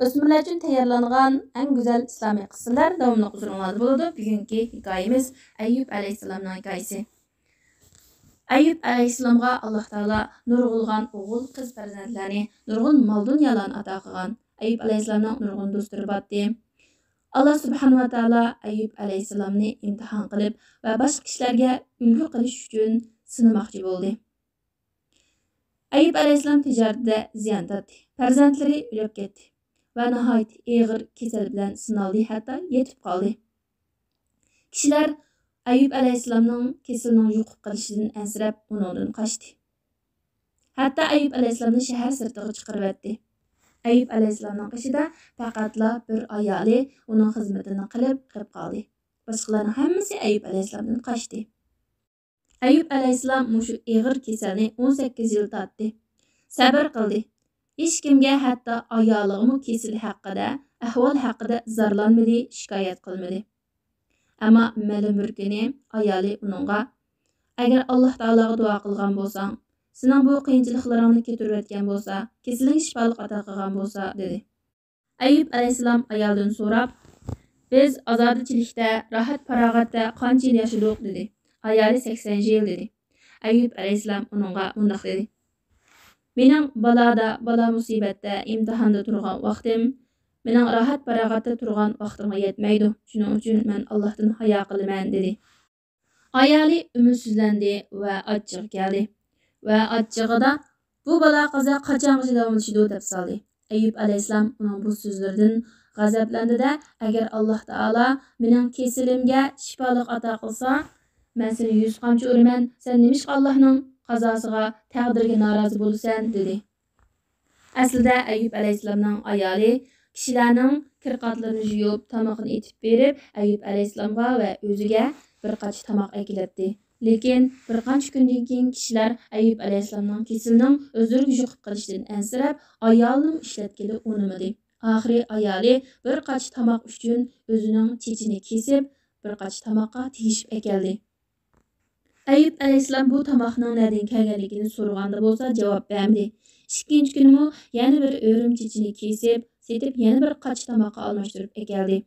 Ösmürler üçün tayyorlanğan ən gözəl İslami qıssalar davamlı huzurunuzda buludu. Bugünkü hikayemiz Əyyub əleyhissalamның hikayesi. Əyyub əleyhissalamğa Allah Taala nurg'ulg'an o'g'il qiz farzandlarni, nurg'un mol-dunyolarni ato qilgan. Əyyub əleyhissalamның nurg'un do'stlari botdi. Allah subhanahu va taolo Əyyub əleyhissalamni imtihon qilib va boshqa kishilarga ulgu qilish uchun sinamoqchi bo'ldi. Əyyub əleyhissalam tijoratda ziyon tortdi. Farzandlari o'lib ketdi. Va nihoyat og'ir kasal bilan sinaldi, hatto yetib qoldi. Kishilar Əyyub əleyhissalamның kasalining yuqib qolishidan ansirab uningdan qochdi. Hatto Əyyub əleyhissalamni shahar sirtiga chiqarib etdi. Əyyub əleyhissalamның qoshida faqatla bir ayoli uning xizmatini qilib qoldi. Boshqalarning hammasi Əyyub əleyhissalamdan qochdi. Əyyub əleyhissalam mushu og'ir kasalni 18 yil tortdi. Sabr qildi. Hech kimga hatto ayolig'imi kesili haqida, ahvol haqida zarlanmadi, shikoyat qilmadi. Ammo ma'lum bir kuni ayoli uningga: "Agar Alloh taologa duo qilgan bo'lsang, sening bu qiyinchiliklaringni ketirib o'tgan bo'lsa, kesaling shifolik ato qilgan bo'lsa", dedi. Əyyub əleyhissalam ayoldan so'rab: "Biz ozodchilikda, rohat farog'atda qancha yil yashadik?" dedi. Ayoli 80 yil dedi. Əyyub əleyhissalam uningga bundoq dedi: "Mening balo musibatda, imtihonda turgan vaqtim, mening rohat farog'atda turgan vaqtimga yetmaydi. Shuning uchun men Allohdan hayo qilaman", dedi. Ayoli umidsizlandi va achchig'i keldi. Va achchig'ida bu balo qazo qachongacha davomlashadi deb soldi. Əyyub əleyhissalam uning bu so'zlaridan g'azablandi-da: "Agar Alloh taolo mening kesalimga shifolik ato qilsa, men seni 100 qamchi uraman. Sen nimishqa Allohning qazosiga, taqdiriga norozi bo'lasan", dedi. Aslida Əyyub əleyhissalamning ayoli kishilarning kirqatlarini yuvib, tomoqni etib berib, Əyyub əleyhissalamga va o'ziga bir qancha tomoq akilibdi. Lekin bir qancha kundan keyin kishilar Əyyub əleyhissalamning kesilining o'zlariga yuqib qolishidan ansirab, ayolini ishlatkili unimadi. Oxiri ayoli bir qancha tomoq uchun o'zining chechini kesib, bir qancha tomoqqa tegishib ekeldi. Əyyub əleyhissalam bu tomoqning nerdan kelganligini so'raganda bo'lsa, javob bermadi. Ikkinchi kunimi yana bir o'rim chechini kesib, setib yana bir qancha tomoqqa almashtirib ekeldi.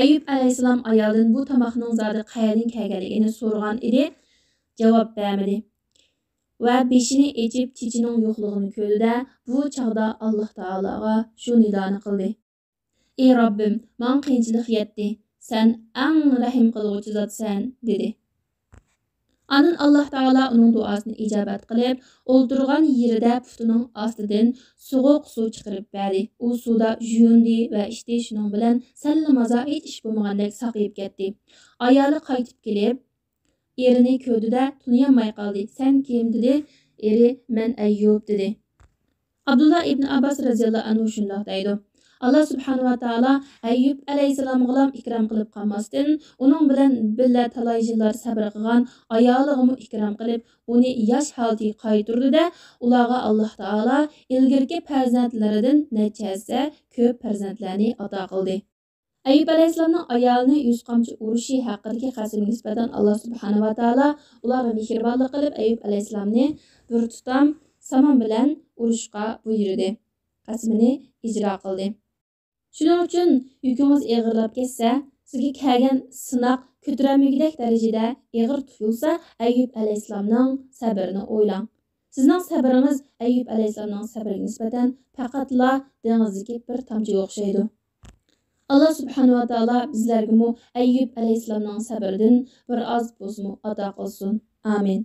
Əyyub əleyhissalam ayoldan bu tomoqning zodi qayerdan kelganligini so'ragan edi, javob bermadi. Va beshini echib chechining yo'qligini ko'rdi-da, bu chog'da Alloh taologa shu nidoni qildi: "Ey Robbim, menga qiyinchilik yetdi. Sen eng rahim qilguvchi zotsan", dedi. Anan Alloh taolo uning duosini ijobat qilib, o'ltirgan yerida putining ostidan sovuq suv chiqarib berdi. U suvda yuvindi va ichdi. Shuning bilan sallamaza hech ish bo'lmagandek saqayib ketdi. Ayoli qaytib kelib, erini ko'rdi-da, tunayolmay qoldi. "Sen kim?" dedi. Eri: "Men Əyyub", dedi. Abdullah ibn Abbas radhiyallohu anhu shunday deydi: Allah subhanahu va taolo Əyyub əleyhissalamga ikram qilib qolmasdan, uning bilan birga talay yillar sabr qilgan ayolig'imi ikram qilib, uni yosh holatiga qaytirdi-da, ularga Alloh taolo ilgirki farzandlaridan necha ko'p farzandlarni ato qildi. Əyyub əleyhissalamning ayolini 100 qamchi urishi haqidagi qasamiga nisbatan Allah subhanahu va taolo ularga mehribonlik qilib, Əyyub əleyhissalamni bir tutam samon bilan urishga buyurdi. Qasamini ijro qildi. Shuning uchun yukingiz og'irlab ketsa, sizga kelgan sinoq ko'tarilmagidek darajada og'ir tuyulsa, Əyyub əleyhissalamning sabrini o'ylang. Sizning sabringiz Əyyub əleyhissalamning sabriga nisbatan faqatla dengizdagi bir tomchiga o'xshaydi. Allah subhanahu va taolo bizlarga Əyyub əleyhissalamning sabridan bir oz bo'lsin ato qilsin. Amin.